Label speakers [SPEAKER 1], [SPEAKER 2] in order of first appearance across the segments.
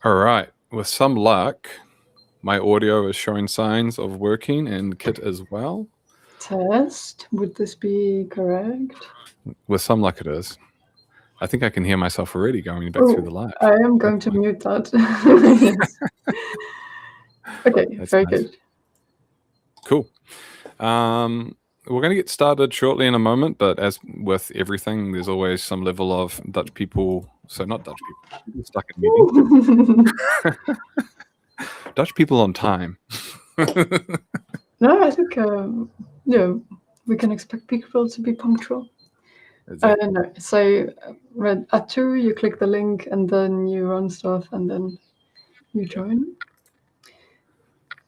[SPEAKER 1] All right. With some luck, my audio is showing signs of working and Kit as well.
[SPEAKER 2] Test. Would this be correct?
[SPEAKER 1] With some luck, it is. I think I can hear myself already going back through the live.
[SPEAKER 2] I am going to mute that. Yes. Okay,
[SPEAKER 1] That's
[SPEAKER 2] very
[SPEAKER 1] nice.
[SPEAKER 2] good.
[SPEAKER 1] Cool. We're going to get started shortly in a moment, but as with everything, there's always some level of Dutch people. So not Dutch people stuck in meetings. Dutch people on time.
[SPEAKER 2] No, I think we can expect people to be punctual.
[SPEAKER 1] Exactly.
[SPEAKER 2] No, so at 2 you click the link and then you run stuff and then you join.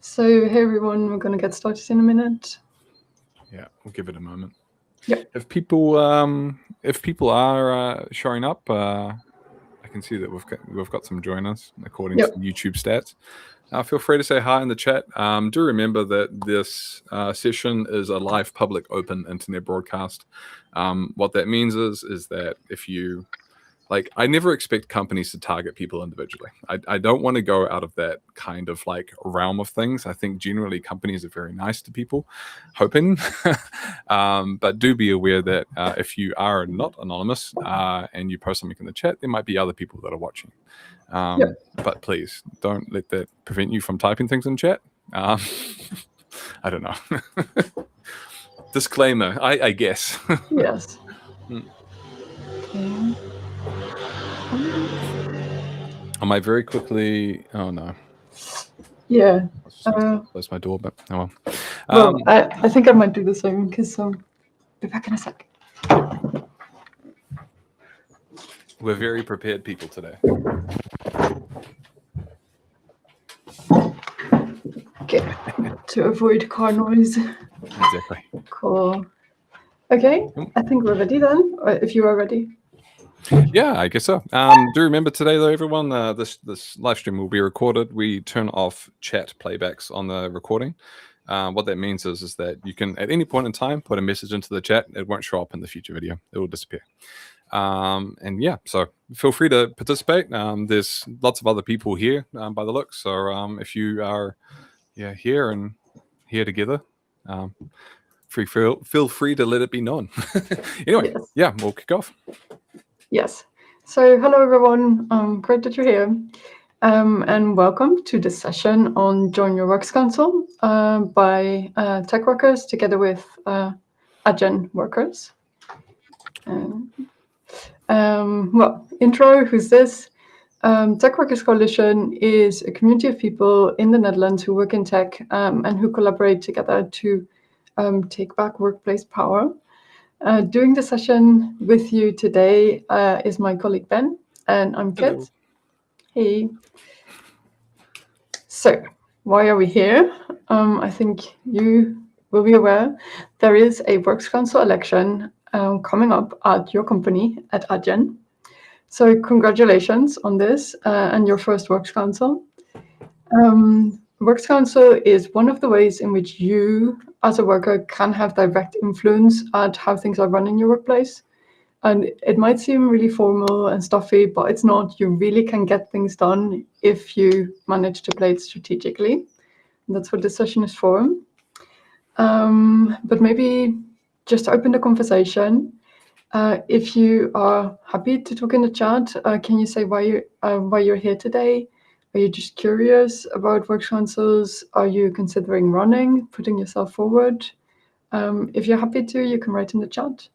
[SPEAKER 2] So hey everyone, we're going to get started in a minute.
[SPEAKER 1] Yeah, we'll give it a moment.
[SPEAKER 2] Yep.
[SPEAKER 1] If people are showing up, I can see that we've got some joiners according
[SPEAKER 2] Yep.
[SPEAKER 1] to YouTube stats. Feel free to say hi in the chat. Do remember that this session is a live, public, open internet broadcast. What that means is that if you I never expect companies to target people individually. I don't want to go out of that kind of realm of things. I think generally companies are very nice to people, hoping, but do be aware that if you are not anonymous and you post something in the chat, there might be other people that are watching. But please don't let that prevent you from typing things in chat. I don't know. Disclaimer, I guess.
[SPEAKER 2] Yes.
[SPEAKER 1] Okay. I might very quickly. Oh no.
[SPEAKER 2] Yeah.
[SPEAKER 1] Close my door, but oh
[SPEAKER 2] well. I think I might do the same because be back in a sec.
[SPEAKER 1] We're very prepared people today.
[SPEAKER 2] Okay. To avoid car noise.
[SPEAKER 1] Exactly.
[SPEAKER 2] Cool. Okay, I think we're ready then. Or if you are ready.
[SPEAKER 1] Yeah, I guess so. Do remember today, though, everyone, this live stream will be recorded. We turn off chat playbacks on the recording. What that means is that you can, at any point in time, put a message into the chat. It won't show up in the future video. It will disappear. And yeah, so feel free to participate. There's lots of other people here by the looks. So if you are here and here together, feel free to let it be known. Anyway,
[SPEAKER 2] Yes.
[SPEAKER 1] Yeah, we'll kick off.
[SPEAKER 2] Yes. So hello everyone. Great that you're here. And welcome to this session on Join Your Works Council by tech workers together with Adyen workers. Well, intro, who's this? Tech Workers Coalition is a community of people in the Netherlands who work in tech and who collaborate together to take back workplace power. Doing the session with you today is my colleague Ben, and I'm Kit.
[SPEAKER 1] Hello.
[SPEAKER 2] Hey. So, why are we here? I think you will be aware there is a Works Council election coming up at your company at Adyen. So congratulations on this and your first Works Council. Works Council is one of the ways in which you, as a worker, can have direct influence at how things are run in your workplace. And it might seem really formal and stuffy, but it's not. You really can get things done if you manage to play it strategically. And that's what this session is for. But maybe just to open the conversation, if you are happy to talk in the chat, can you say why you're here today? Are you just curious about Works Councils? Are you considering running, putting yourself forward? If you're happy to, you can write in the chat.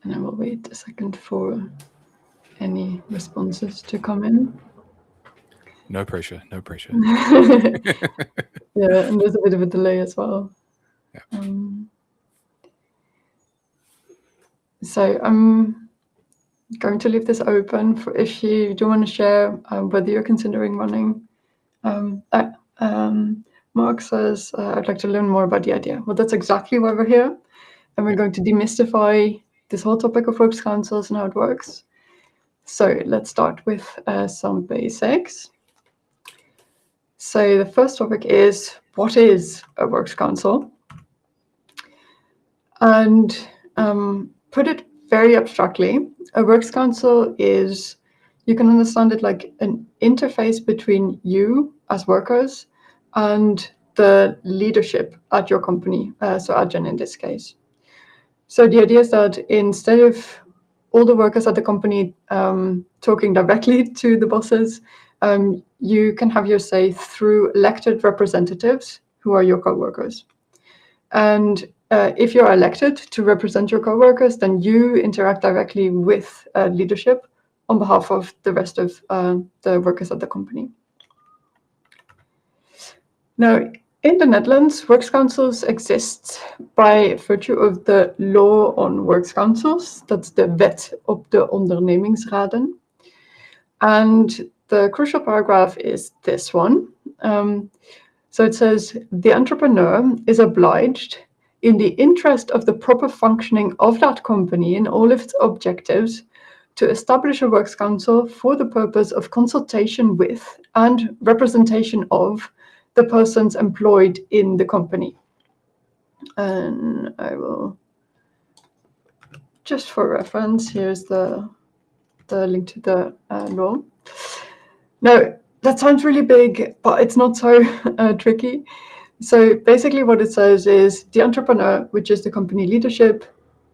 [SPEAKER 2] And I will wait a second for any responses to come in.
[SPEAKER 1] No pressure, no pressure.
[SPEAKER 2] Yeah, and there's a bit of a delay as well.
[SPEAKER 1] Yeah.
[SPEAKER 2] So I'm going to leave this open for if you do want to share whether you're considering running. Mark says, I'd like to learn more about the idea. Well, that's exactly why we're here. And we're going to demystify this whole topic of Works Councils and how it works. So let's start with some basics. So the first topic is, what is a Works Council? And put it very abstractly, a works council is, you can understand it like an interface between you as workers and the leadership at your company, so Adyen in this case. So the idea is that instead of all the workers at the company talking directly to the bosses, you can have your say through elected representatives who are your co-workers. And if you're elected to represent your co-workers, then you interact directly with leadership on behalf of the rest of the workers at the company. Now, in the Netherlands, works councils exist by virtue of the law on works councils. That's the Wet op de ondernemingsraden. And the crucial paragraph is this one. So it says, the entrepreneur is obliged, in the interest of the proper functioning of that company in all of its objectives, to establish a works council for the purpose of consultation with and representation of the persons employed in the company. And I will, just for reference, here's the link to the law. Now, that sounds really big, but it's not so tricky. So basically what it says is the entrepreneur, which is the company leadership,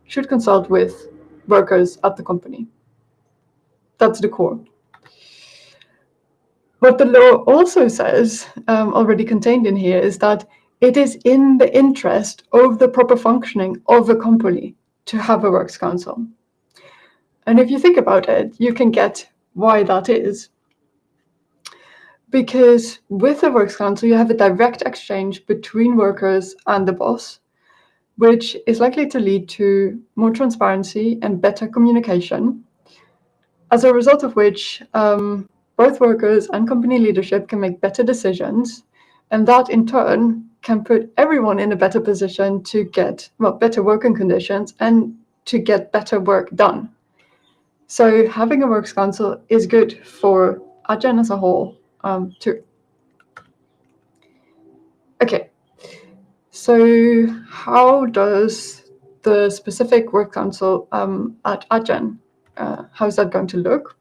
[SPEAKER 2] should consult with workers at the company. That's the core. What the law also says, already contained in here, is that it is in the interest of the proper functioning of a company to have a works council. And if you think about it, you can get why that is. Because with a works council, you have a direct exchange between workers and the boss, which is likely to lead to more transparency and better communication, as a result of which both workers and company leadership can make better decisions, and that in turn can put everyone in a better position to get better working conditions and to get better work done. So having a works council is good for Adyen as a whole too. Okay, so how does the specific work council at Adyen, how is that going to look?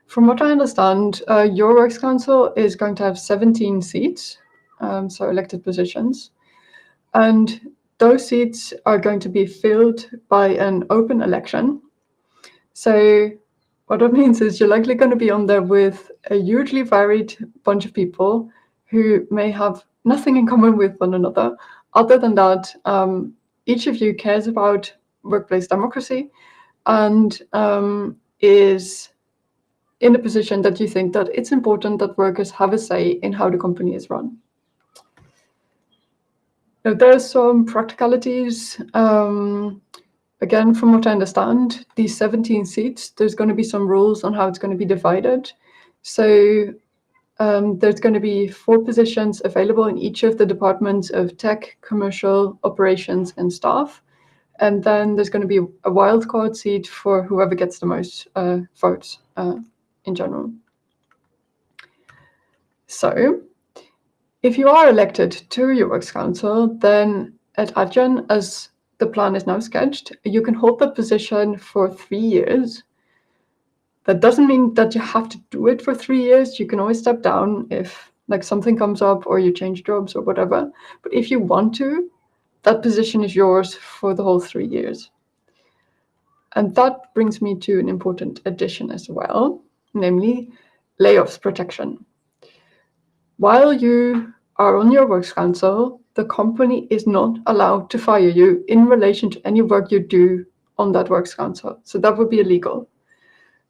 [SPEAKER 2] From what I understand, your works council is going to have 17 seats, so elected positions, and those seats are going to be filled by an open election. So what that means is you're likely going to be on there with a hugely varied bunch of people who may have nothing in common with one another. Other than that, each of you cares about workplace democracy and is in a position that you think that it's important that workers have a say in how the company is run. Now, there are some practicalities. Again, from what I understand, these 17 seats, there's going to be some rules on how it's going to be divided. So there's going to be 4 positions available in each of the departments of tech, commercial, operations, and staff. And then there's going to be a wildcard seat for whoever gets the most votes in general. So if you are elected to your works council, then at Adyen, as the plan is now sketched, you can hold that position for 3 years. That doesn't mean that you have to do it for 3 years. You can always step down if something comes up or you change jobs or whatever. But if you want to, that position is yours for the whole 3 years. And that brings me to an important addition as well, namely layoffs protection. While you are on your works council, the company is not allowed to fire you in relation to any work you do on that works council. So that would be illegal.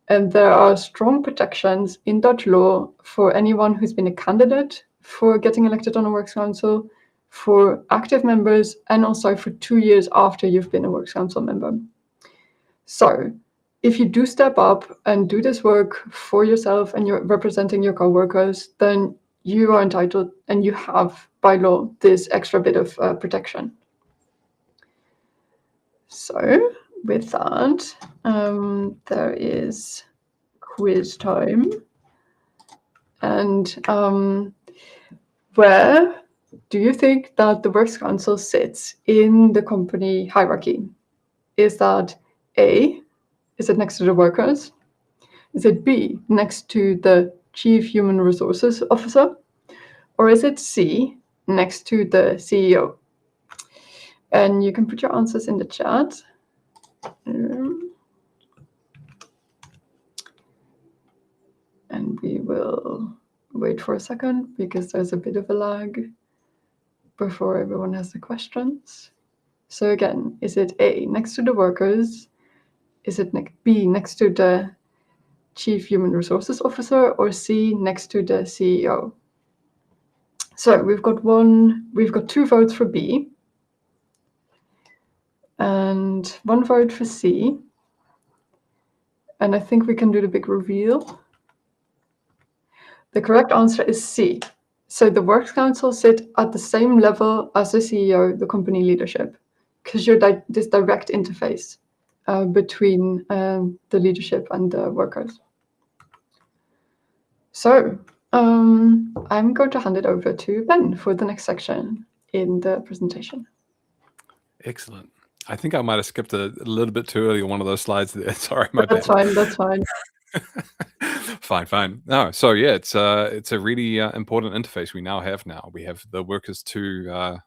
[SPEAKER 2] And there are strong protections in Dutch law for anyone who's been a candidate for getting elected on a works council, for active members, and also for 2 years after you've been a works council member. So if you do step up and do this work for yourself and you're representing your co-workers, then you are entitled and you have by law this extra bit of protection. So with that, there is quiz time. And where do you think that the works council sits in the company hierarchy? Is that A, is it next to the workers? Is it B, next to the Chief Human Resources Officer? Or is it C, next to the CEO? And you can put your answers in the chat. And we will wait for a second because there's a bit of a lag before everyone has the questions. So again, is it A, next to the workers? Is it B, next to the Chief Human Resources Officer? Or C, next to the CEO? So we've got two votes for B and one vote for C. And I think we can do the big reveal. The correct answer is C. So the Works Council sit at the same level as the CEO, the company leadership, because you're this direct interface between the leadership and the workers. So I'm going to hand it over to Ben for the next section in the presentation.
[SPEAKER 1] Excellent. I think I might have skipped a little bit too early on one of those slides there. Sorry, my bad.
[SPEAKER 2] That's fine.
[SPEAKER 1] Fine. No, so yeah, it's a really important interface we now have. We have the workers to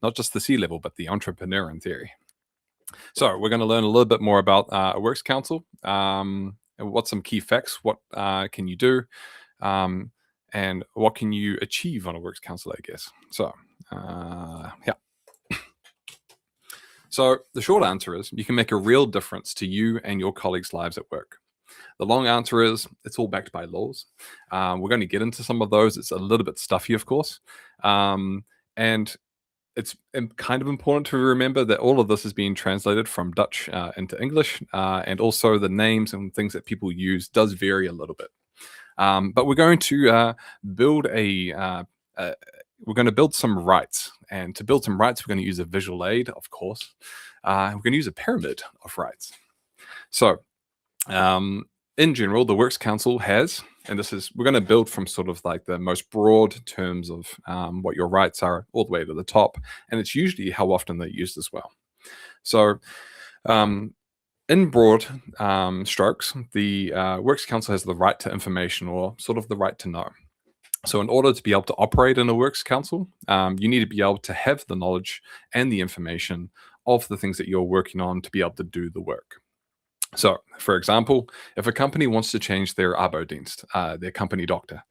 [SPEAKER 1] not just the C-level, but the entrepreneur in theory. So we're going to learn a little bit more about a works council. What's some key facts? What can you do? And what can you achieve on a works council, I guess. So yeah. So the short answer is you can make a real difference to you and your colleagues' lives at work. The long answer is it's all backed by laws. We're going to get into some of those. It's a little bit stuffy, of course. And it's kind of important to remember that all of this is being translated from Dutch into English. And also the names and things that people use does vary a little bit. But we're going to build we're going to build some rights. And to build some rights, we're going to use a visual aid, of course. We're going to use a pyramid of rights. So in general, the Works Council has, and we're going to build from sort of like the most broad terms of what your rights are all the way to the top. And it's usually how often they're used as well. So in broad strokes, the Works Council has the right to information, or sort of the right to know. So in order to be able to operate in a Works Council, you need to be able to have the knowledge and the information of the things that you're working on to be able to do the work. So, for example, if a company wants to change their arbeidsdienst, their company doctor,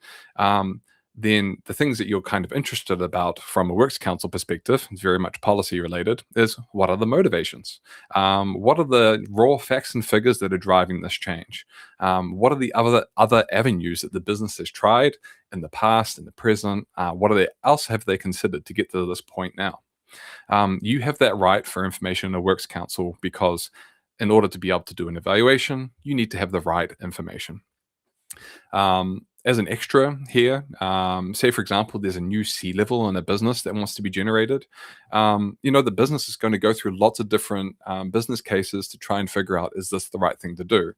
[SPEAKER 1] then the things that you're kind of interested about from a Works Council perspective, it's very much policy related, is what are the motivations? What are the raw facts and figures that are driving this change? What are the other avenues that the business has tried in the past, in the present? What else have they considered to get to this point now? You have that right for information in a Works Council because in order to be able to do an evaluation, you need to have the right information. As an extra here, say, for example, there's a new C-level in a business that wants to be generated. The business is going to go through lots of different business cases to try and figure out, is this the right thing to do?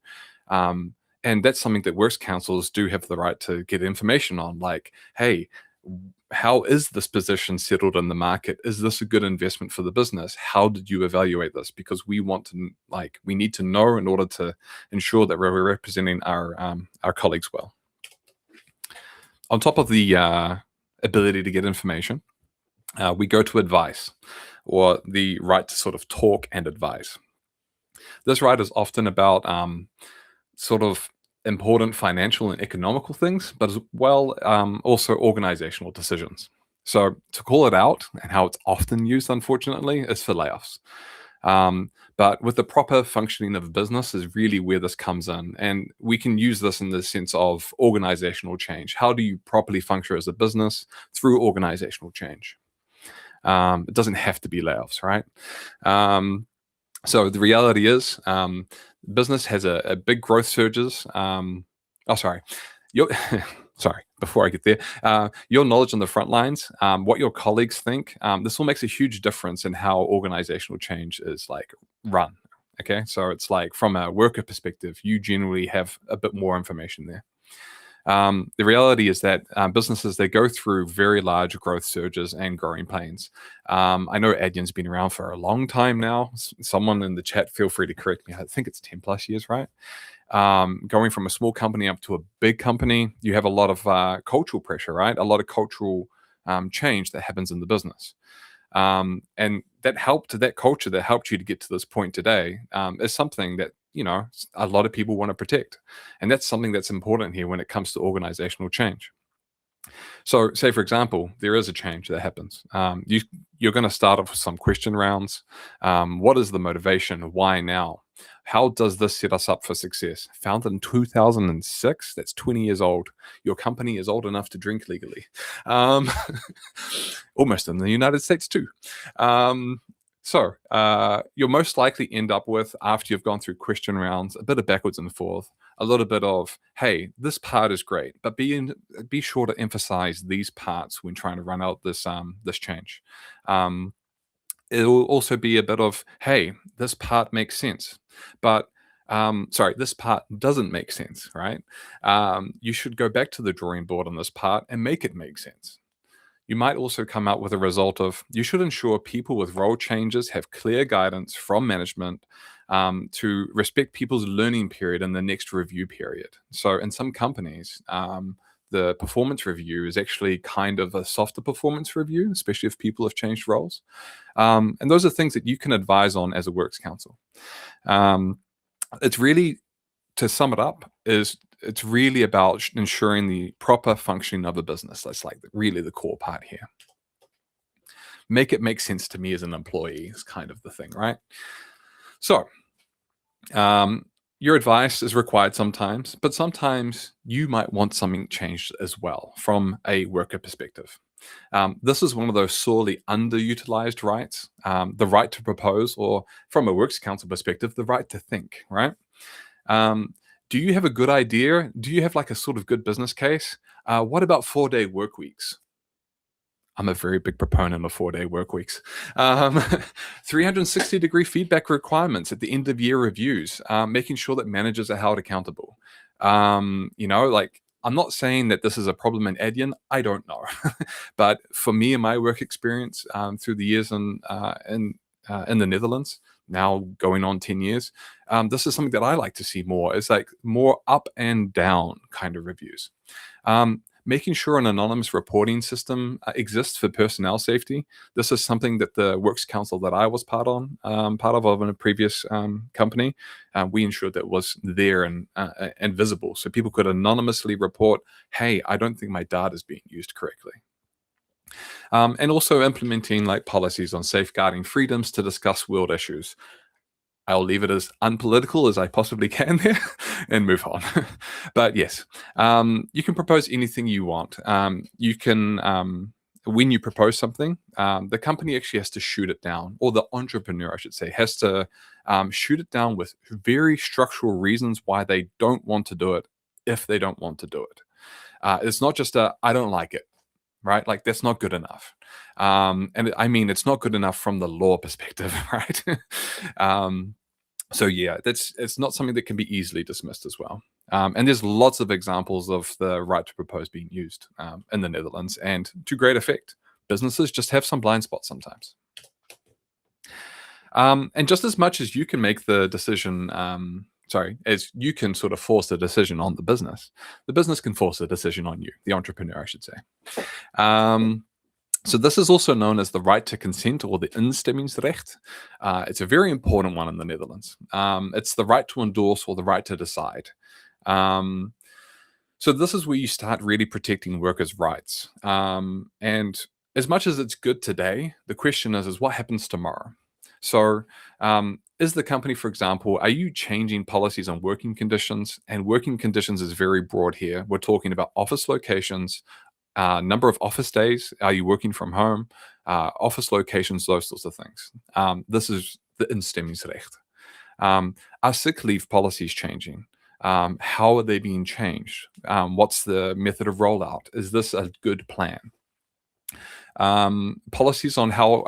[SPEAKER 1] And that's something that Works Councils do have the right to get information on, like, hey, how is this position settled in the market? Is this a good investment for the business? How did you evaluate this? Because we need to know in order to ensure that we're representing our colleagues well. On top of the ability to get information, we go to advice, or the right to sort of talk and advise. This right is often about sort of important financial and economical things, but as well also organizational decisions. So to call it out, and how it's often used, unfortunately, is for layoffs. But with the proper functioning of a business is really where this comes in. And we can use this in the sense of organizational change. How do you properly function as a business through organizational change? It doesn't have to be layoffs, right? So the reality is business has a big growth surges. Sorry, before I get there, your knowledge on the front lines, what your colleagues think, this will make a huge difference in how organizational change is like run. Okay, so it's like from a worker perspective, you generally have a bit more information there. The reality is that businesses, they go through very large growth surges and growing pains. I know Adyen's been around for a long time now. Someone in the chat, feel free to correct me. I think it's 10 plus years, right? Going from a small company up to a big company, you have a lot of cultural pressure, right? A lot of cultural change that happens in the business. And that culture that helped you to get to this point today is something that, a lot of people want to protect. And that's something that's important here when it comes to organizational change. So, say for example, there is a change that happens. You're going to start off with some question rounds. What is the motivation? Why now? How does this set us up for success? Founded in 2006, that's 20 years old. Your company is old enough to drink legally. Almost in the United States too. So you'll most likely end up with, after you've gone through question rounds, a bit of backwards and forth, a little bit of, hey, this part is great, but be sure to emphasize these parts when trying to run out this change. It'll also be a bit of, hey, this part makes sense, but this part doesn't make sense, right? You should go back to the drawing board on this part and make it make sense. You might also come out with a result of, you should ensure people with role changes have clear guidance from management to respect people's learning period in the next review period. So in some companies, the performance review is actually kind of a softer performance review, especially if people have changed roles. And those are things that you can advise on as a works council. It's really, to sum it up, it's really about ensuring the proper functioning of a business. That's like really the core part here. Make it make sense to me as an employee is kind of the thing, right? So, your advice is required sometimes, but sometimes you might want something changed as well from a worker perspective. This is one of those sorely underutilized rights, the right to propose, or from a works council perspective, the right to think, right? Do you have a good idea? Do you have like a sort of good business case? What about 4-day work weeks? I'm a very big proponent of 4-day work weeks. 360-degree feedback requirements at the end of year reviews, making sure that managers are held accountable. I'm not saying that this is a problem in Adyen. I don't know. But for me and my work experience through the years in the Netherlands, now going on 10 years, this is something that I like to see more. It's like more up and down kind of reviews. Making sure an anonymous reporting system exists for personnel safety. This is something that the Works Council that I was part of in a previous company, we ensured that was there and visible, so people could anonymously report, hey, I don't think my data is being used correctly. And also implementing like policies on safeguarding freedoms to discuss world issues. I'll leave it as unpolitical as I possibly can there and move on. But yes, you can propose anything you want. You can, when you propose something, the company actually has to shoot it down, or the entrepreneur, I should say, has to shoot it down with very structural reasons why they don't want to do it, if they don't want to do it. It's not just I don't like it. Right? Like that's not good enough. And I mean, it's not good enough from the law perspective, right? So yeah, it's not something that can be easily dismissed as well. And there's lots of examples of the right to propose being used in the Netherlands, and to great effect. Businesses just have some blind spots sometimes. And just as much as you can make the decision, as you can sort of force the decision on the business can force the decision on you, the entrepreneur, I should say. So this is also known as the right to consent, or the instemmingsrecht. It's a very important one in the Netherlands. It's the right to endorse, or the right to decide. So this is where you start really protecting workers' rights. And as much as it's good today, the question is what happens tomorrow? So is the company, for example, are you changing policies on working conditions? And working conditions is very broad here. We're talking about office locations, number of office days. Are you working from home? Office locations, those sorts of things. This is the instemmingsrecht. Are sick leave policies changing? How are they being changed? What's the method of rollout? Is this a good plan? Policies on how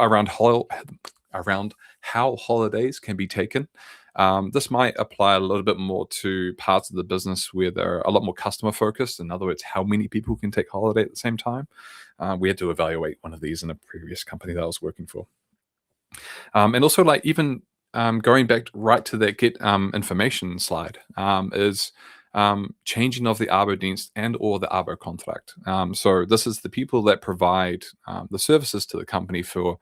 [SPEAKER 1] holidays can be taken. This might apply a little bit more to parts of the business where they're a lot more customer focused. In other words, how many people can take holiday at the same time. We had to evaluate one of these in a previous company that I was working for. And also, like, even going back right to that get information slide is changing of the Arbodienst and or the Arbo contract. So this is the people that provide the services to the company for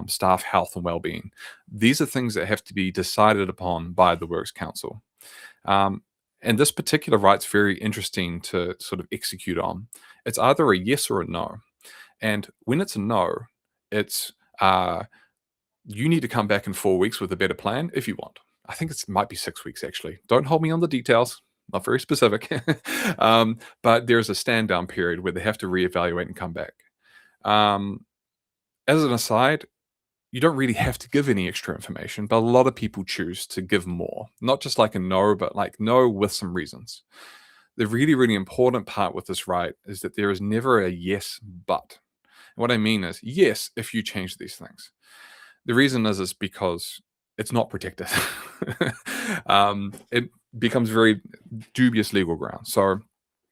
[SPEAKER 1] staff health and well-being. These are things that have to be decided upon by the Works Council. And this particular right's very interesting to sort of execute on. It's either a yes or a no. And when it's a no, it's you need to come back in 4 weeks with a better plan if you want. I think it might be 6 weeks, actually. Don't hold me on the details. Not very specific. But there's a stand down period where they have to reevaluate and come back. As an aside, you don't really have to give any extra information, but a lot of people choose to give more. Not just like a no, but like no with some reasons. The really, really important part with this right is that there is never a yes, but. And what I mean is, yes, if you change these things. The reason is because it's not protected. It becomes very dubious legal ground. So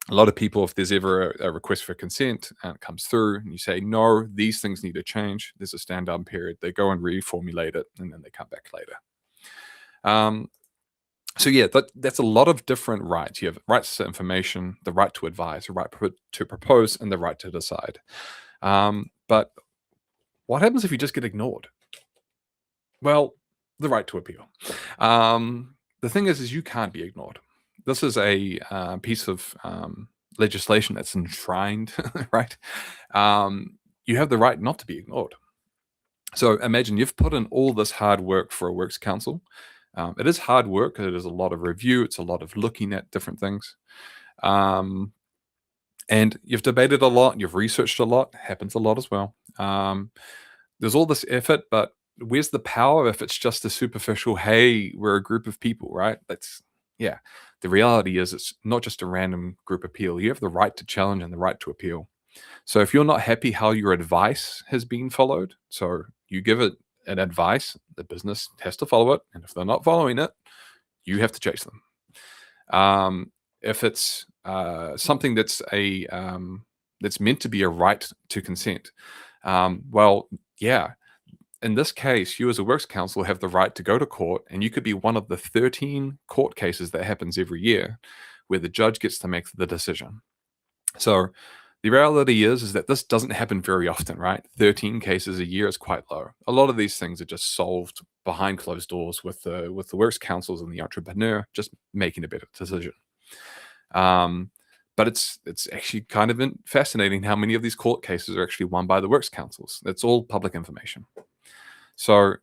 [SPEAKER 1] a lot of people, if there's ever a request for consent and it comes through and you say, no, these things need to change, there's a stand down period. They go and reformulate it and then they come back later. So yeah, that's a lot of different rights. You have rights to information, the right to advise, the right to propose, and the right to decide. But what happens if you just get ignored? Well, the right to appeal. The thing is you can't be ignored. This is a piece of legislation that's enshrined, right? You have the right not to be ignored. So imagine you've put in all this hard work for a Works Council. It is hard work. It is a lot of review. It's a lot of looking at different things. And you've debated a lot. You've researched a lot. Happens a lot as well. There's all this effort, but where's the power if it's just a superficial, hey, we're a group of people, right? The reality is it's not just a random group appeal. You have the right to challenge and the right to appeal. So if you're not happy how your advice has been followed, so you give it an advice, the business has to follow it. And if they're not following it, you have to chase them. If it's something that's that's meant to be a right to consent, in this case, you as a Works Council have the right to go to court, and you could be one of the 13 court cases that happens every year where the judge gets to make the decision. So the reality is that this doesn't happen very often, right? 13 cases a year is quite low. A lot of these things are just solved behind closed doors with the Works Councils and the entrepreneur just making a better decision. But it's actually kind of fascinating how many of these court cases are actually won by the Works Councils. It's all public information. So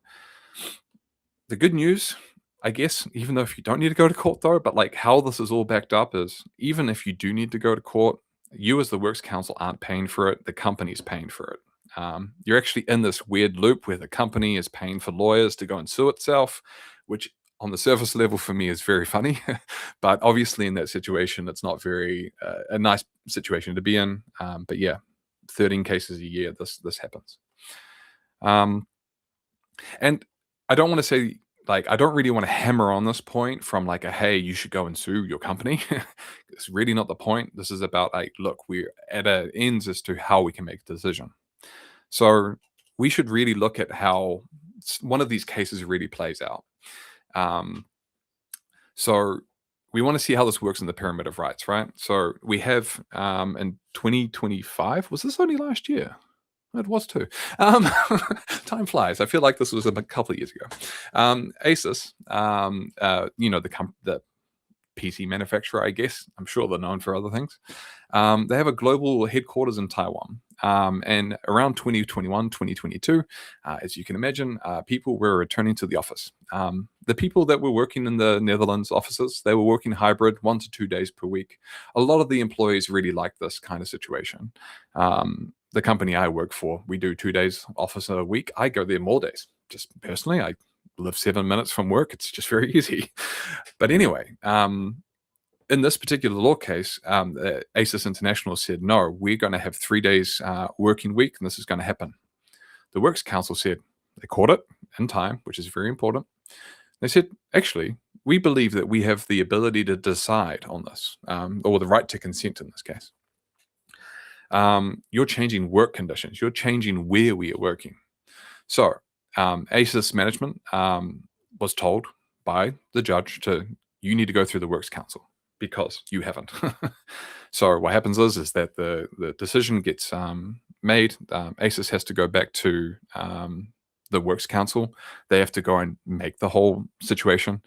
[SPEAKER 1] the good news, I guess, even though if you don't need to go to court though, but like how this is all backed up is even if you do need to go to court, you as the Works Council aren't paying for it. The company's paying for it. You're actually in this weird loop where the company is paying for lawyers to go and sue itself, which on the surface level for me is very funny. But obviously in that situation, it's not very a nice situation to be in. But yeah, 13 cases a year, this happens. And I don't want to say, like, I don't really want to hammer on this point from like hey, you should go and sue your company. It's really not the point. This is about like, look, we're at an ends as to how we can make a decision. So we should really look at how one of these cases really plays out. So we want to see how this works in the pyramid of rights, right? So we have in 2025, was this only last year? It was too. Time flies. I feel like this was a couple of years ago. Asus, the PC manufacturer, I guess. I'm sure they're known for other things. They have a global headquarters in Taiwan. And around 2021, 2022, as you can imagine, people were returning to the office. The people that were working in the Netherlands offices, they were working hybrid 1 to 2 days per week. A lot of the employees really like this kind of situation. The company I work for, we do 2 days office a week. I go there more days. Just personally, I live 7 minutes from work. It's just very easy. But anyway, in this particular law case, ASUS International said, no, we're going to have 3 days working week, and this is going to happen. The Works Council said they caught it in time, which is very important. They said, actually, we believe that we have the ability to decide on this, or the right to consent in this case. You're changing work conditions. You're changing where we are working. So ASIS management was told by the judge you need to go through the Works Council because you haven't. So what happens is that the decision gets made. ASIS has to go back to the Works Council. They have to go and make the whole situation.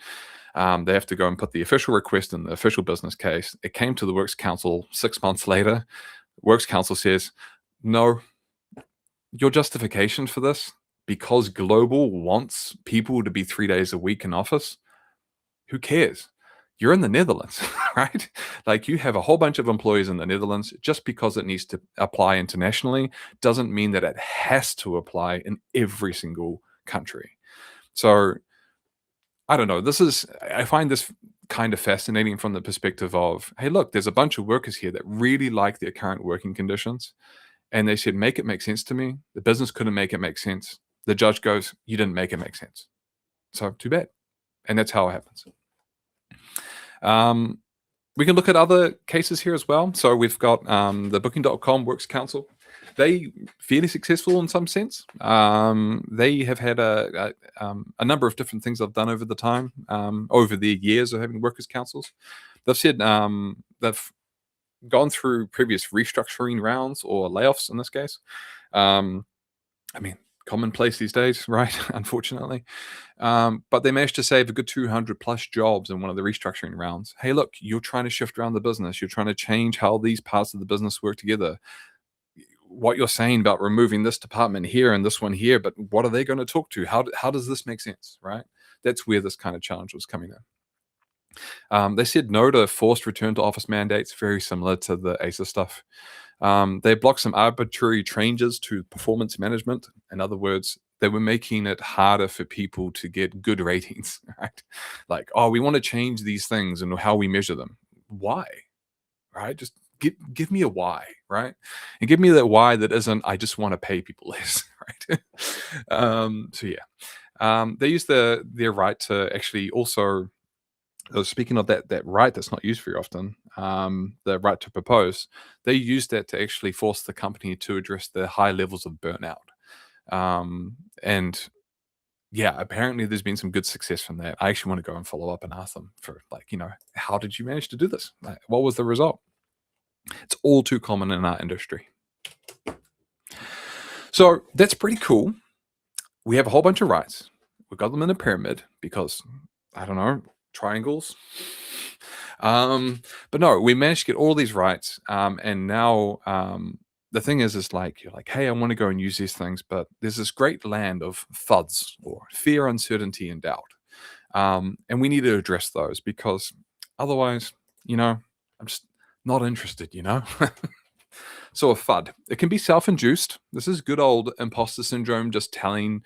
[SPEAKER 1] They have to go and put the official request in the official business case. It came to the Works Council 6 months later. Works Council says, no, your justification for this, because global wants people to be 3 days a week in office, who cares? You're in the Netherlands, right? Like, you have a whole bunch of employees in the Netherlands. Just because it needs to apply internationally doesn't mean that it has to apply in every single country. So I don't know. I find this kind of fascinating from the perspective of, hey, look, there's a bunch of workers here that really like their current working conditions. And they said, make it make sense to me. The business couldn't make it make sense. The judge goes, you didn't make it make sense. So too bad. And that's how it happens. We can look at other cases here as well. So we've got the Booking.com Works Council. They fairly successful in some sense. They have had a number of different things they've done over the years of having workers' councils. They've said they've gone through previous restructuring rounds or layoffs in this case. I mean, commonplace these days, right? Unfortunately. But they managed to save a good 200 plus jobs in one of the restructuring rounds. Hey, look, you're trying to shift around the business. You're trying to change how these parts of the business work together. What you're saying about removing this department here and this one here, but what are they going to talk to? How does this make sense, right? That's where this kind of challenge was coming in. They said no to forced return to office mandates, very similar to the ASIS stuff. They blocked some arbitrary changes to performance management. In other words, they were making it harder for people to get good ratings, right? Like, oh, we want to change these things and how we measure them. Why? Right? Just give me a why, right? And give me that why that isn't, I just want to pay people less, right? So yeah. They use their right to actually also, speaking of that right that's not used very often, the right to propose, they use that to actually force the company to address the high levels of burnout. And yeah, apparently there's been some good success from that. I actually want to go and follow up and ask them for, like, how did you manage to do this? Like, what was the result? It's all too common in our industry. So that's pretty cool. We have a whole bunch of rights. We've got them in a pyramid because, I don't know, triangles. But no, we managed to get all these rights. And now the thing is like, you're like, hey, I want to go and use these things, but there's this great land of FUDs, or fear, uncertainty, and doubt. And we need to address those because otherwise, I'm just not interested, So a FUD, it can be self-induced. This is good old imposter syndrome, just telling,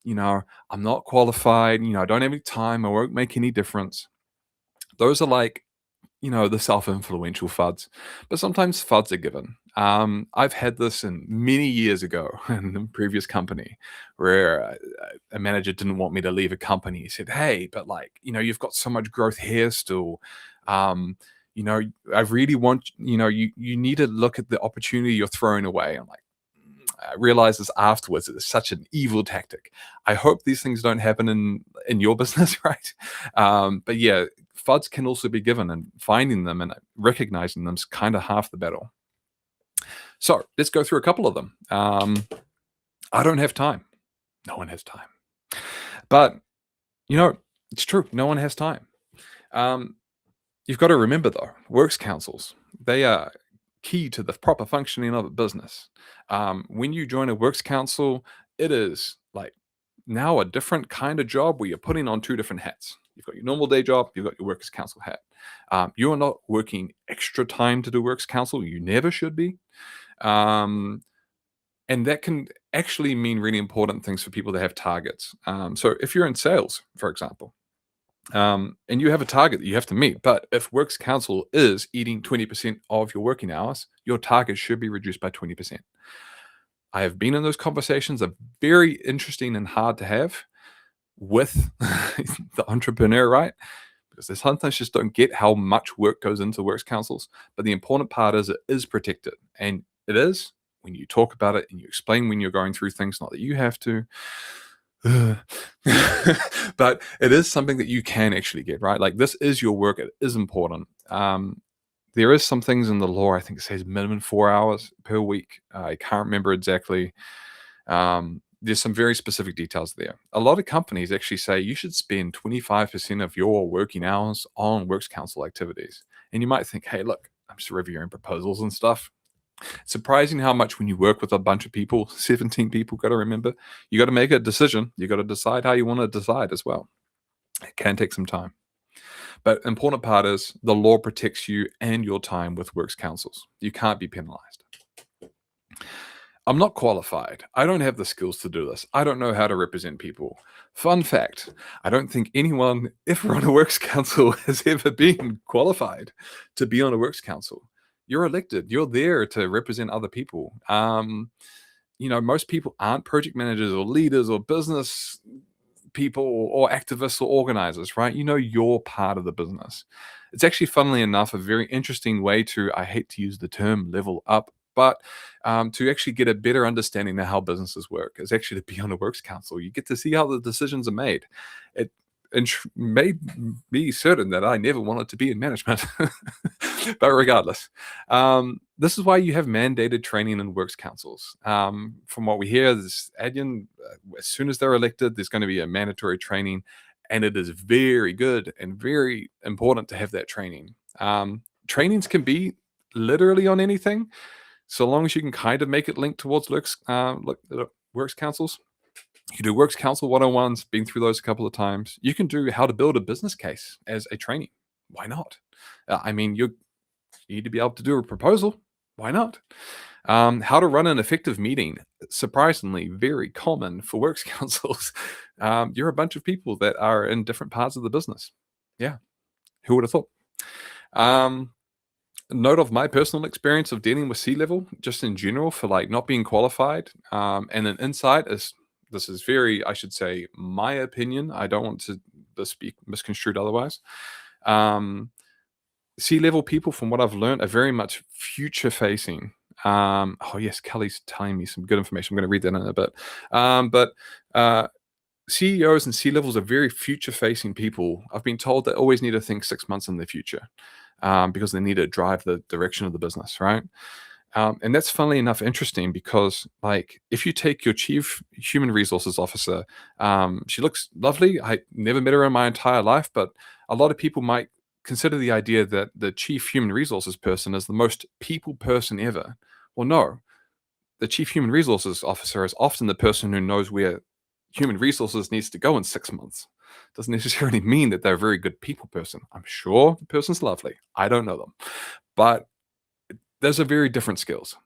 [SPEAKER 1] I'm not qualified, I don't have any time, I won't make any difference. Those are like, the self-influential FUDs. But sometimes FUDs are given. I've had this in many years ago in the previous company where a manager didn't want me to leave a company. He said, hey, but you've got so much growth here still. I really want, you need to look at the opportunity you're throwing away. I'm like, I realized this afterwards. It's such an evil tactic. I hope these things don't happen in your business, right? But yeah, FUDs can also be given, and finding them and recognizing them is kind of half the battle. So let's go through a couple of them. I don't have time. No one has time. But, it's true. No one has time. You've got to remember, though, works councils, they are key to the proper functioning of a business. When you join a works council, it is like now a different kind of job where you're putting on two different hats. You've got your normal day job, you've got your works council hat. You are not working extra time to do works council. You never should be. And that can actually mean really important things for people that have targets. So if you're in sales, for example, and you have a target that you have to meet, but if works council is eating 20% of your working hours, your target should be reduced by 20%. I have been in those conversations. They're very interesting and hard to have. with the entrepreneur, right? Because they sometimes just don't get how much work goes into works councils. But the important part is it is protected. And it is when you talk about it and you explain when you're going through things, not that you have to. But it is something that you can actually get, right? Like, this is your work. It is important. There is some things in the law, I think it says minimum 4 hours per week. I can't remember exactly. There's some very specific details there. A lot of companies actually say you should spend 25% of your working hours on works council activities. And you might think, hey, look, I'm just reviewing proposals and stuff. Surprising how much when you work with a bunch of people, 17 people, got to remember, you got to make a decision. You got to decide how you want to decide as well. It can take some time. But important part is the law protects you and your time with works councils. You can't be penalized. I'm not qualified. I don't have the skills to do this. I don't know how to represent people. Fun fact, I don't think anyone ever on a works council has ever been qualified to be on a works council. You're elected. You're there to represent other people. Most people aren't project managers or leaders or business people or activists or organizers, right? You're part of the business. It's actually, funnily enough, a very interesting way to, I hate to use the term level up, but to actually get a better understanding of how businesses work is actually to be on a works council. You get to see how the decisions are made. It made me certain that I never wanted to be in management. But regardless, this is why you have mandated training in works councils. From what we hear, this Adyen, as soon as they're elected, there's going to be a mandatory training, and it is very good and very important to have that training. Trainings can be literally on anything, so long as you can kind of make it linked towards works councils. You can do works council 101s, been through those a couple of times. You can do how to build a business case as a training. Why not? You need to be able to do a proposal. Why not? How to run an effective meeting. Surprisingly, very common for works councils. You're a bunch of people that are in different parts of the business. Yeah. Who would have thought? Note of my personal experience of dealing with C-level, just in general, for like not being qualified. And an insight is, this is very, I should say, my opinion. I don't want to this be misconstrued otherwise. C-level people, from what I've learned, are very much future-facing. Oh yes, Kelly's telling me some good information. I'm going to read that in a bit. But CEOs and C-levels are very future-facing people. I've been told they always need to think 6 months in the future, because they need to drive the direction of the business, right? And that's, funnily enough, interesting because, like, if you take your chief human resources officer, she looks lovely. I never met her in my entire life, but a lot of people might consider the idea that the chief human resources person is the most people person ever. Well, no. The chief human resources officer is often the person who knows where human resources needs to go in 6 months. Doesn't necessarily mean that they're a very good people person. I'm sure the person's lovely. I don't know them. But those are very different skills.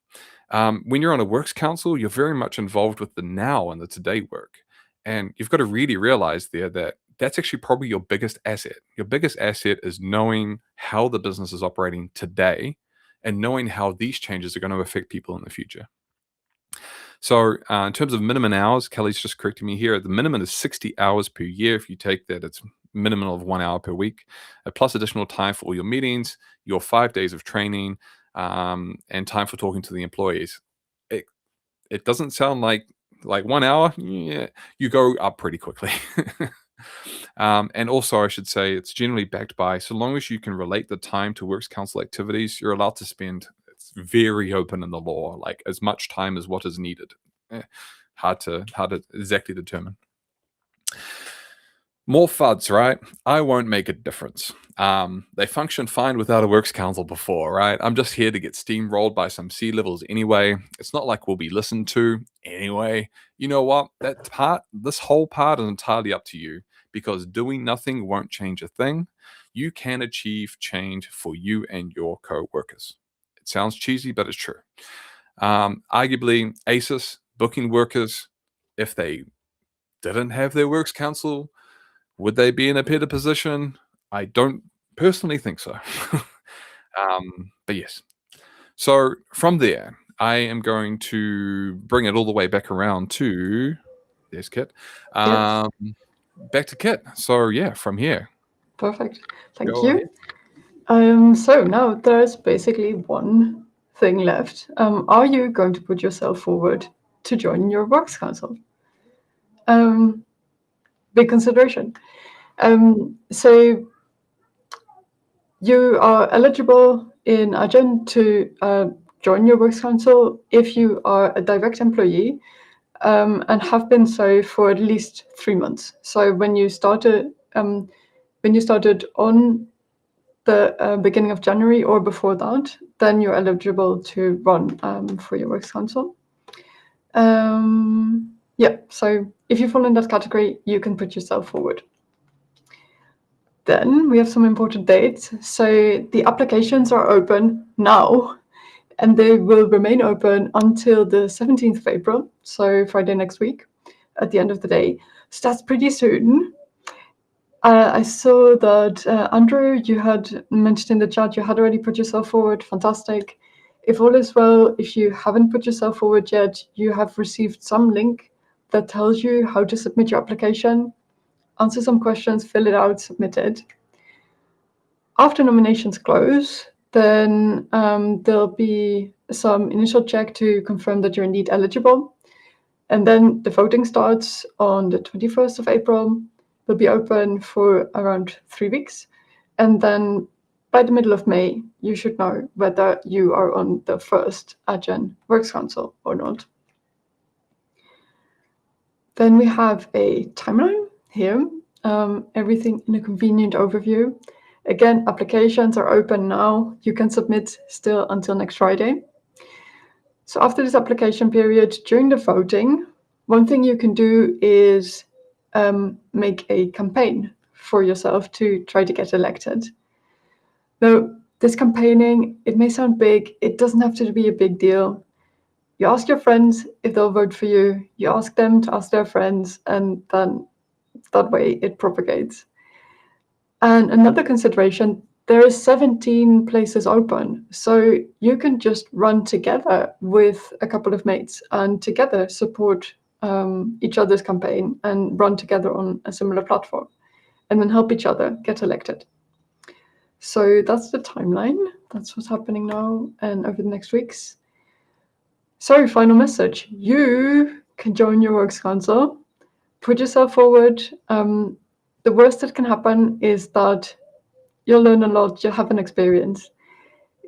[SPEAKER 1] When you're on a works council, you're very much involved with the now and the today work. And you've got to really realize there that that's actually probably your biggest asset. Your biggest asset is knowing how the business is operating today and knowing how these changes are going to affect people in the future. So in terms of minimum hours, Kelly's just correcting me here. The minimum is 60 hours per year. If you take that, it's minimum of 1 hour per week, plus additional time for all your meetings, your 5 days of training, and time for talking to the employees. It doesn't sound like 1 hour. Yeah, you go up pretty quickly. And also, I should say, it's generally backed by, so long as you can relate the time to works council activities, you're allowed to spend, it's very open in the law, like as much time as what is needed. Hard to exactly determine. More FUDs, right? I won't make a difference. They function fine without a works council before, right? I'm just here to get steamrolled by some C-levels anyway. It's not like we'll be listened to anyway. You know what? This whole part is entirely up to you, because doing nothing won't change a thing. You can achieve change for you and your co-workers. It sounds cheesy, but it's true. Arguably, ACES, booking workers, if they didn't have their works council, would they be in a better position? I don't personally think so. But yes. So from there, I am going to bring it all the way back around to, there's Kit.
[SPEAKER 2] Yes.
[SPEAKER 1] back to Kit. So yeah, from here.
[SPEAKER 2] Perfect. Thank
[SPEAKER 1] Go
[SPEAKER 2] you.
[SPEAKER 1] ahead.
[SPEAKER 2] So now there's basically one thing left. Are you going to put yourself forward to join your Works Council? Big consideration. So you are eligible in Adyen to join your Works Council if you are a direct employee and have been so for at least 3 months. So when you started on the beginning of January or before that, then you're eligible to run for your Works Council. Yeah, so if you fall in that category, you can put yourself forward. Then we have some important dates. So the applications are open now, and they will remain open until the 17th of April, so Friday next week, at the end of the day. So that's pretty soon. I saw that, Andrew, you had mentioned in the chat you had already put yourself forward. Fantastic. If all is well, if you haven't put yourself forward yet, you have received some link that tells you how to submit your application. Answer some questions, fill it out, submit it. After nominations close, then there'll be some initial check to confirm that you're indeed eligible. And then the voting starts on the 21st of April. Will be open for around 3 weeks. And then by the middle of May, you should know whether you are on the first Adyen Works Council or not. Then we have a timeline here, everything in a convenient overview. Again, applications are open now. You can submit still until next Friday. So after this application period, during the voting, one thing you can do is make a campaign for yourself to try to get elected. Now, this campaigning, it may sound big, it doesn't have to be a big deal. You ask your friends if they'll vote for you, you ask them to ask their friends, and then that way it propagates. And another consideration, there are 17 places open, so you can just run together with a couple of mates and together support each other's campaign and run together on a similar platform and then help each other get elected. So that's the timeline. That's what's happening now and over the next weeks. So final message, you can join your Works Council, put yourself forward. The worst that can happen is that you'll learn a lot, you'll have an experience.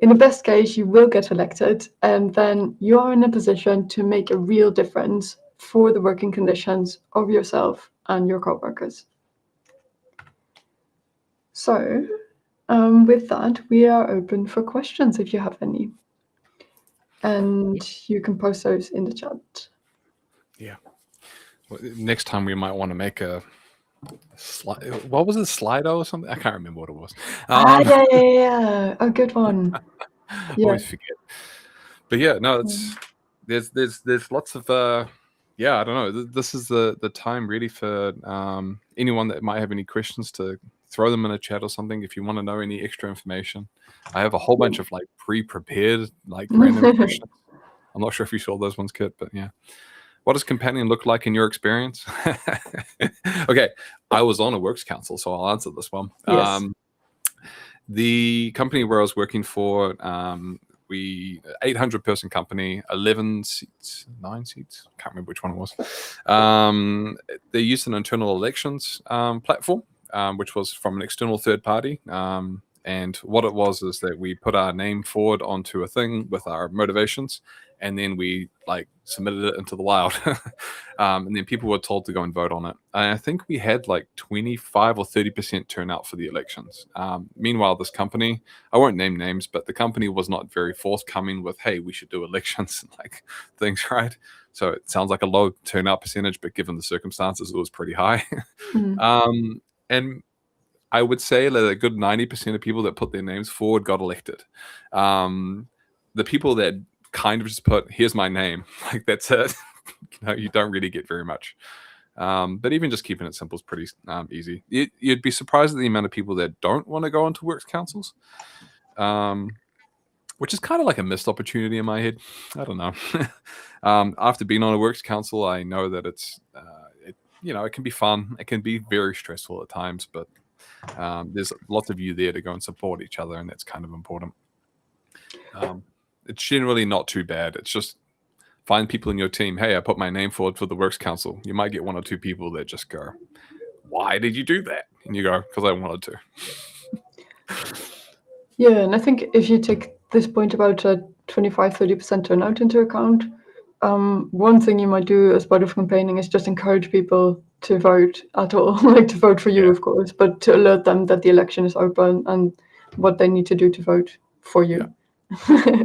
[SPEAKER 2] In the best case, you will get elected, and then you are in a position to make a real difference for the working conditions of yourself and your co-workers. So, with that, we are open for questions if you have any. And you can post those in the chat.
[SPEAKER 1] Yeah. Well, next time we might want to make a what was it, Slido or something? I can't remember what it was.
[SPEAKER 2] Yeah. A good one. Yeah.
[SPEAKER 1] Always forget. But yeah, no, it's there's lots of yeah, I don't know. This is the time really for anyone that might have any questions to throw them in a chat or something. If you want to know any extra information, I have a whole bunch of like pre-prepared like random questions. I'm not sure if you saw those ones, Kit, but yeah. What does companion look like in your experience? Okay, I was on a works council, so I'll answer this one.
[SPEAKER 2] Yes.
[SPEAKER 1] The company where I was working for, we 800 person company, 11 seats, 9 seats. Can't remember which one it was. They used an internal elections platform, which was from an external third party. And what it was is that we put our name forward onto a thing with our motivations, and then we like submitted it into the wild. And then people were told to go and vote on it. And I think we had like 25 or 30% turnout for the elections. Meanwhile, this company, I won't name names, but the company was not very forthcoming with, hey, we should do elections and like things, right? So it sounds like a low turnout percentage, but given the circumstances, it was pretty high. And I would say that a good 90% of people that put their names forward got elected. The people that kind of just put, here's my name, like that's it, you don't really get very much. But even just keeping it simple is pretty easy. You'd be surprised at the amount of people that don't want to go into works councils, which is kind of like a missed opportunity in my head. I don't know. After being on a works council, I know that it can be fun. It can be very stressful at times, but there's lots of you there to go and support each other, and that's kind of important. It's generally not too bad. It's just find people in your team. Hey, I put my name forward for the Works Council. You might get 1 or 2 people that just go, "Why did you do that?" And you go, "Because I wanted to."
[SPEAKER 2] Yeah, and I think if you take this point about 25-30% turnout into account, one thing you might do as part of campaigning is just encourage people to vote at all, like to vote for you,
[SPEAKER 1] Yeah.
[SPEAKER 2] of course, but to alert them that the election is open and what they need to do to vote for you.
[SPEAKER 1] Yeah.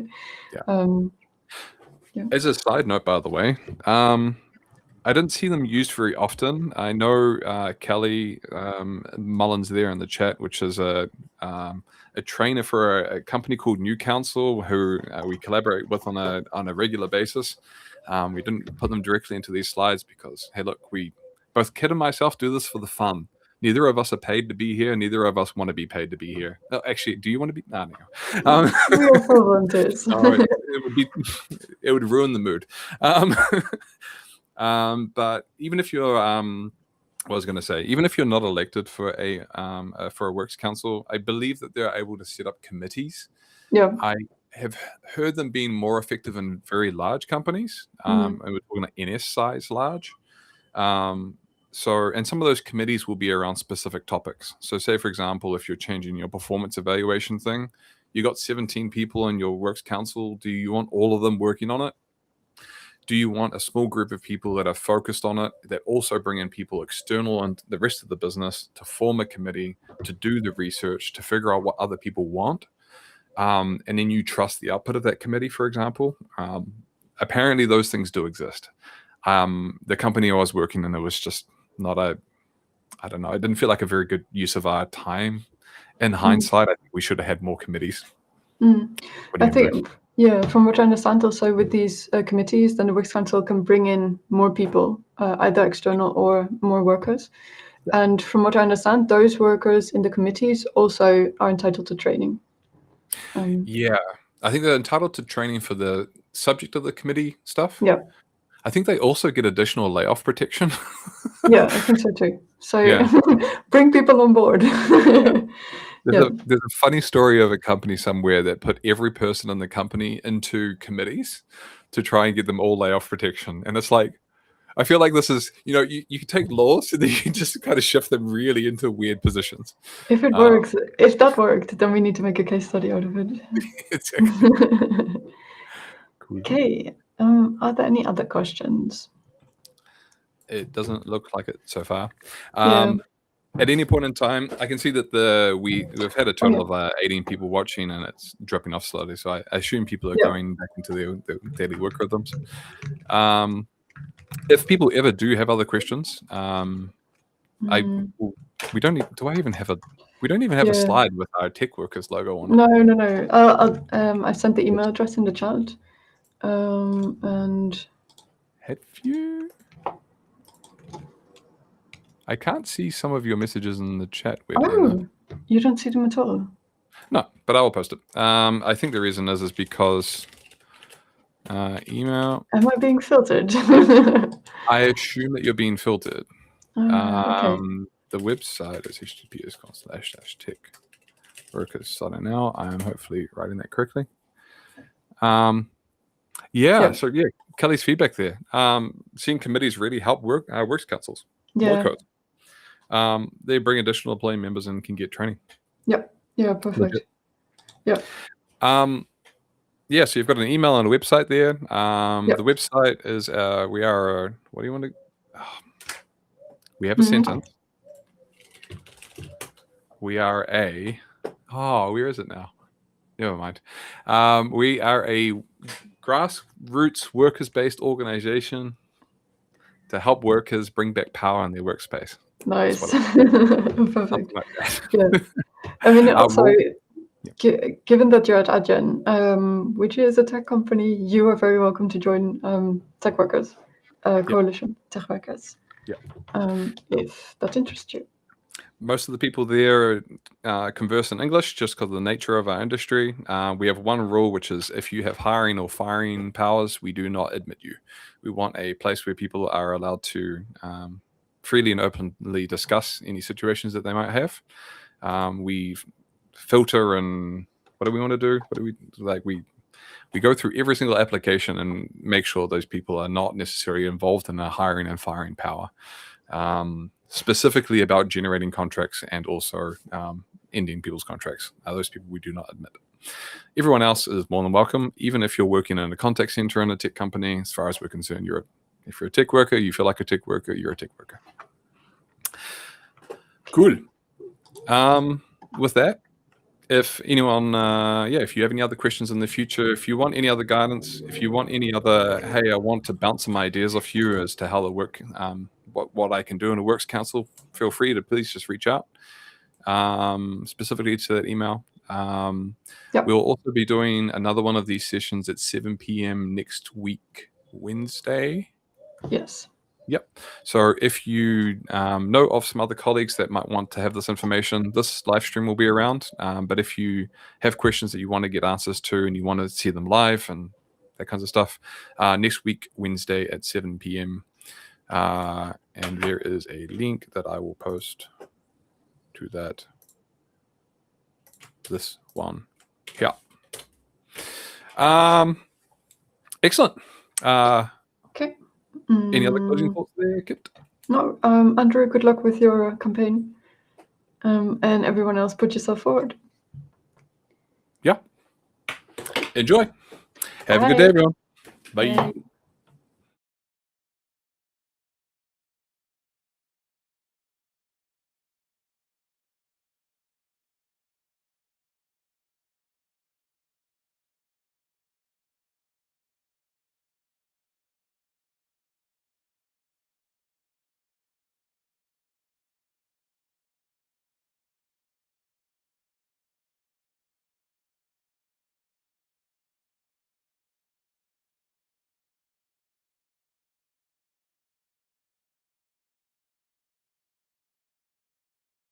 [SPEAKER 1] As a side note, by the way, I didn't see them used very often. I know Kelly Mullins there in the chat, which is a trainer for a company called New Council, who we collaborate with on a regular basis. We didn't put them directly into these slides because, hey, look, we both Kid and myself do this for the fun. Neither of us are paid to be here. Neither of us want to be paid to be here. No, actually, do you want to be? No.
[SPEAKER 2] We are full volunteers.
[SPEAKER 1] It would ruin the mood. But even if you're, what I was going to say, even if you're not elected for a works council, I believe that they're able to set up committees.
[SPEAKER 2] Yeah.
[SPEAKER 1] I have heard them being more effective in very large companies. And we're talking like NS size large. And some of those committees will be around specific topics. So say, for example, if you're changing your performance evaluation thing, you got 17 people in your works council. Do you want all of them working on it? Do you want a small group of people that are focused on it, that also bring in people external and the rest of the business to form a committee, to do the research, to figure out what other people want? And then you trust the output of that committee, for example. Apparently those things do exist. The company I was working in, it was just not I don't know, it didn't feel like a very good use of our time. In hindsight, I think we should have had more committees.
[SPEAKER 2] I think, from what I understand also with these committees, then the Works Council can bring in more people, either external or more workers. And from what I understand, those workers in the committees also are entitled to training.
[SPEAKER 1] I think they're entitled to training for the subject of the committee stuff.
[SPEAKER 2] Yeah.
[SPEAKER 1] I think they also get additional layoff protection.
[SPEAKER 2] Yeah, I think so too. So bring people on board.
[SPEAKER 1] There's a funny story of a company somewhere that put every person in the company into committees to try and get them all layoff protection. And it's like, I feel like this is, you can take laws and then you can just kind of shift them really into weird positions.
[SPEAKER 2] If it works, if that worked, then we need to make a case study out of it.
[SPEAKER 1] Exactly. Cool.
[SPEAKER 2] Okay. Are there any other questions?
[SPEAKER 1] It doesn't look like it so far. At any point in time, I can see that we've had a total of 18 people watching, and it's dropping off slowly. So I assume people are going back into their daily work rhythms. If people ever do have other questions, we don't even. Do I even have a? We don't even have a slide with our tech workers logo on it.
[SPEAKER 2] No. I sent the email address in the chat. And
[SPEAKER 1] have you? I can't see some of your messages in the chat.
[SPEAKER 2] You don't see them at all?
[SPEAKER 1] No, but I will post it. I think the reason is because email.
[SPEAKER 2] Am I being filtered?
[SPEAKER 1] I assume that you're being filtered.
[SPEAKER 2] Okay.
[SPEAKER 1] The website is https://tech workers sign now. I am hopefully writing that correctly. So Kelly's feedback there. Seeing committees really help works councils. Workers. They bring additional employee members and can get training.
[SPEAKER 2] Yep. Yeah, perfect.
[SPEAKER 1] Legit.
[SPEAKER 2] Yep.
[SPEAKER 1] So you've got an email and a website there. The website is we have a sentence. We are where is it now? Never mind. We are a grassroots workers-based organization to help workers bring back power in their workspace.
[SPEAKER 2] Nice. Perfect. I mean, also, given that you're at Adyen, which is a tech company, you are very welcome to join Tech Workers Coalition, Tech Workers, if that interests you.
[SPEAKER 1] Most of the people there converse in English just because of the nature of our industry. We have one rule, which is if you have hiring or firing powers, we do not admit you. We want a place where people are allowed to freely and openly discuss any situations that they might have. We filter and what do we want to do? What do we like? We go through every single application and make sure those people are not necessarily involved in a hiring and firing power. Specifically about generating contracts and also ending people's contracts. Those people we do not admit. Everyone else is more than welcome, even if you're working in a contact center in a tech company. As far as we're concerned, if you're a tech worker, you feel like a tech worker, you're a tech worker. Cool. With that, if anyone, if you have any other questions in the future, if you want any other guidance, if you want any other, hey, I want to bounce some ideas off you as to how the work, what I can do in a works council, feel free to please just reach out specifically to that email. We'll also be doing another one of these sessions at 7 p.m. next week, Wednesday.
[SPEAKER 2] Yes.
[SPEAKER 1] Yep. So if you know of some other colleagues that might want to have this information, this live stream will be around. But if you have questions that you want to get answers to and you want to see them live and that kinds of stuff, next week, Wednesday at 7 p.m. And there is a link that I will post to that. This one. Yeah. Excellent.
[SPEAKER 2] Okay.
[SPEAKER 1] Any other closing thoughts there, Kit?
[SPEAKER 2] No, Andrew, good luck with your campaign. And everyone else, put yourself forward.
[SPEAKER 1] Yeah. Enjoy. Have a good day, everyone. Bye.